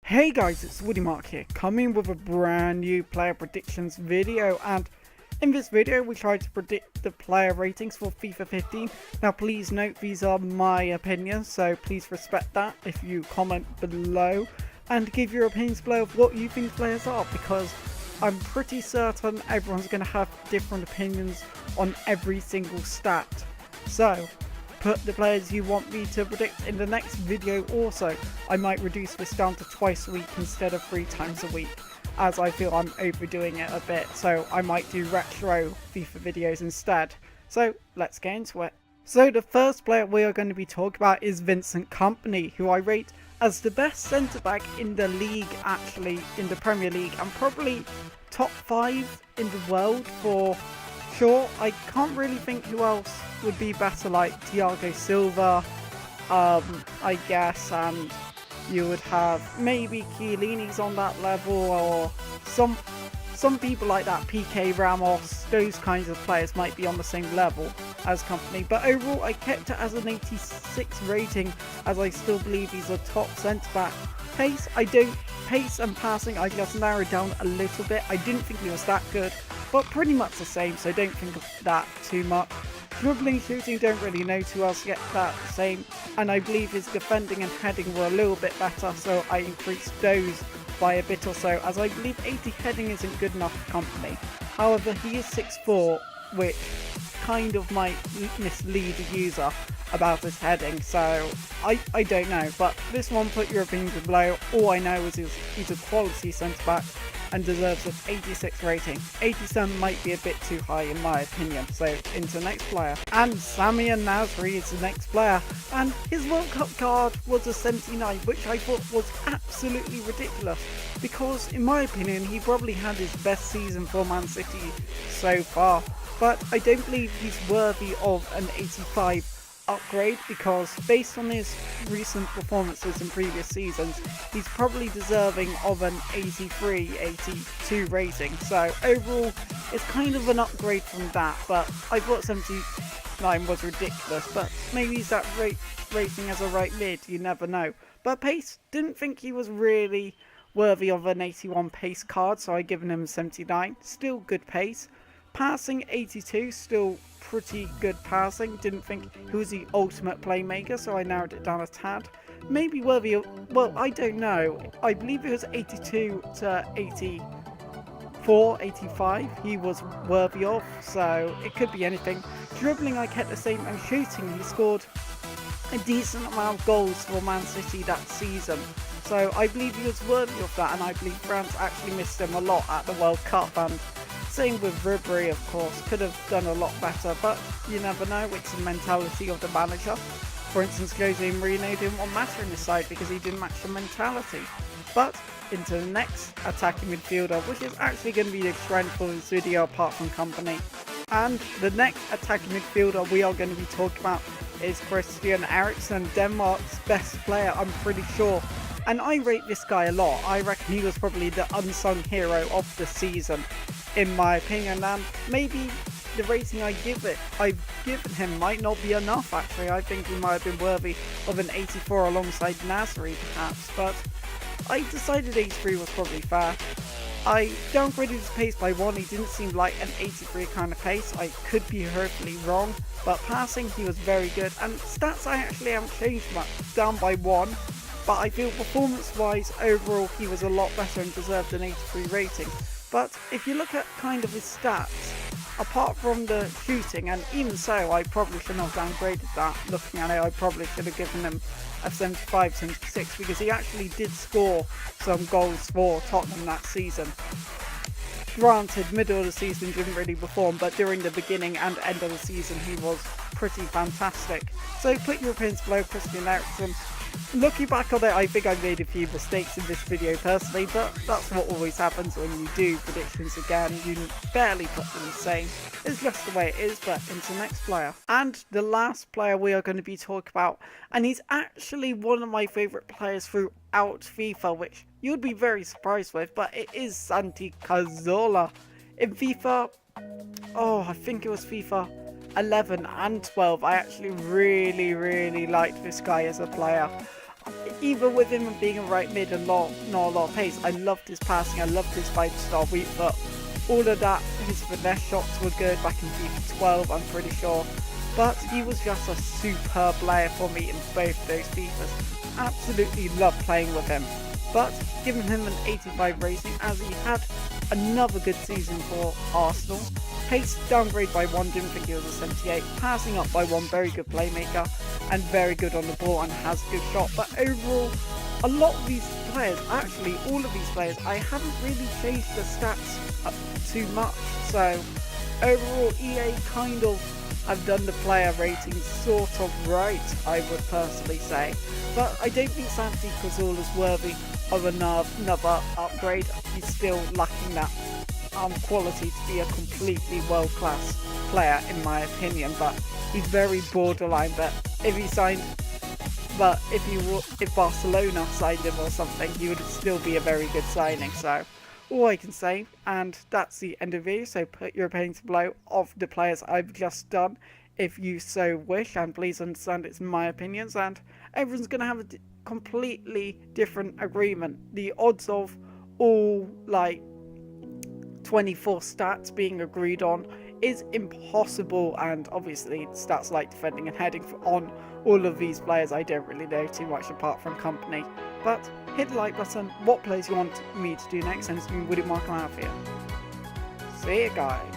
Hey guys, it's Woody Mark here, coming with a brand new player predictions video, and in this video we try to predict the player ratings for FIFA 15. Now please note these are my opinions, so please respect that if you comment below and give your opinions below of what you think players are, because I'm pretty certain everyone's going to have different opinions on every single stat. So put the players you want me to predict in the next video. Also, I might reduce this down to twice a week instead of 3 times a week, as I feel I'm overdoing it a bit, so I might do retro FIFA videos instead. So let's get into it. So the first player we are going to be talking about is Vincent Kompany, who I rate as the best centre back in the league, actually in the Premier League, and probably top 5 in the world for sure. I can't really think who else would be better, like Thiago Silva, I guess, and you would have maybe Chiellini's on that level, or some people like that, PK Ramos, those kinds of players might be on the same level as Kompany. But overall, I kept it as an 86 rating, as I still believe he's a top centre back. Pace and passing, I just narrowed down a little bit. I didn't think he was that good, but pretty much the same, so don't think of that too much. Dribbling, shooting, don't really know who else gets that same, and I believe his defending and heading were a little bit better, so I increased those by a bit or so, as I believe 80 heading isn't good enough for Kompany. However, he is 6'4", which kind of might mislead a user about his heading, so I don't know. But this one, put your opinions below. All I know is he's a quality centre back and deserves an 86 rating. 87 might be a bit too high in my opinion. So into the next player, and Kompany Nasri is the next player, and his World Cup card was a 79, which I thought was absolutely ridiculous, because in my opinion he probably had his best season for Man City so far. But I don't believe he's worthy of an 85 upgrade, because based on his recent performances in previous seasons, he's probably deserving of an 83, 82 rating. So overall, it's kind of an upgrade from that, but I thought 79 was ridiculous, but maybe he's that rating as a right mid, you never know. But pace, didn't think he was really worthy of an 81 pace card, so I given him 79, still good pace. Passing 82, still pretty good passing. Didn't think he was the ultimate playmaker, so I narrowed it down a tad. Maybe worthy of, well, I don't know. I believe it was 82 to 84, 85 he was worthy of, so it could be anything. Dribbling, I kept the same, and shooting, he scored a decent amount of goals for Man City that season. So I believe he was worthy of that, and I believe France actually missed him a lot at the World Cup, and same with Ribery, of course, could have done a lot better, but you never know, it's the mentality of the manager. For instance, Jose Mourinho didn't want Mata in his side because he didn't match the mentality. But into the next attacking midfielder, which is actually going to be the strength for this video apart from Kompany. And the next attacking midfielder we are going to be talking about is Christian Eriksen, Denmark's best player, I'm pretty sure. And I rate this guy a lot. I reckon he was probably the unsung hero of the season, in my opinion, and maybe the rating I've given him might not be enough actually. I think he might have been worthy of an 84 alongside Nasri perhaps, but I decided 83 was probably fair. I downgraded his pace by 1, he didn't seem like an 83 kind of pace, I could be horribly wrong, but passing he was very good, and stats I actually haven't changed much, down by 1. But I feel performance-wise, overall, he was a lot better and deserved an 83 rating. But if you look at kind of his stats, apart from the shooting, and even so, I probably shouldn't have downgraded that. Looking at it, I probably should have given him a 75, 76, because he actually did score some goals for Tottenham that season. Granted, middle of the season didn't really perform, but during the beginning and end of the season, he was pretty fantastic. So put your opinions below, Christian Eriksen. Looking back on it, I think I made a few mistakes in this video personally, but that's what always happens when you do predictions again. You barely put them the same. It's just the way it is. But into the next player. And the last player we are going to be talking about, and he's actually one of my favourite players throughout FIFA, which you would be very surprised with, but it is Santi Cazorla. In FIFA, I think it was FIFA 11 and 12, I actually really liked this guy as a player. even with him being a right mid and not a lot of pace, I loved his passing, I loved his 5-star weak foot. All of that, his finesse shots were good back in FIFA 12, I'm pretty sure. But he was just a superb player for me in both those FIFAs. Absolutely loved playing with him. But giving him an 85 rating as he had another good season for Arsenal. Pace downgrade by 1, didn't think he was a 78. Passing up by 1, very good playmaker and very good on the ball and has a good shot. But overall, a lot of these players, actually all of these players, I haven't really changed the stats too much. So overall, EA kind of have done the player ratings sort of right, I would personally say. But I don't think Santi Cazorla is worthy of another upgrade. He's still lacking that quality to be a completely world-class player in my opinion, but he's very borderline. But if Barcelona signed him or something, he would still be a very good signing. So all I can say, and that's the end of the video, so put your opinions below of the players I've just done if you so wish, and please understand it's my opinions and everyone's going to have a completely different agreement. The odds of all like 24 stats being agreed on is impossible, and obviously stats like defending and heading on all of these players I don't really know too much apart from Kompany. But hit the like button, what plays you want me to do next, and it's been Woody Mark out for you. See you guys.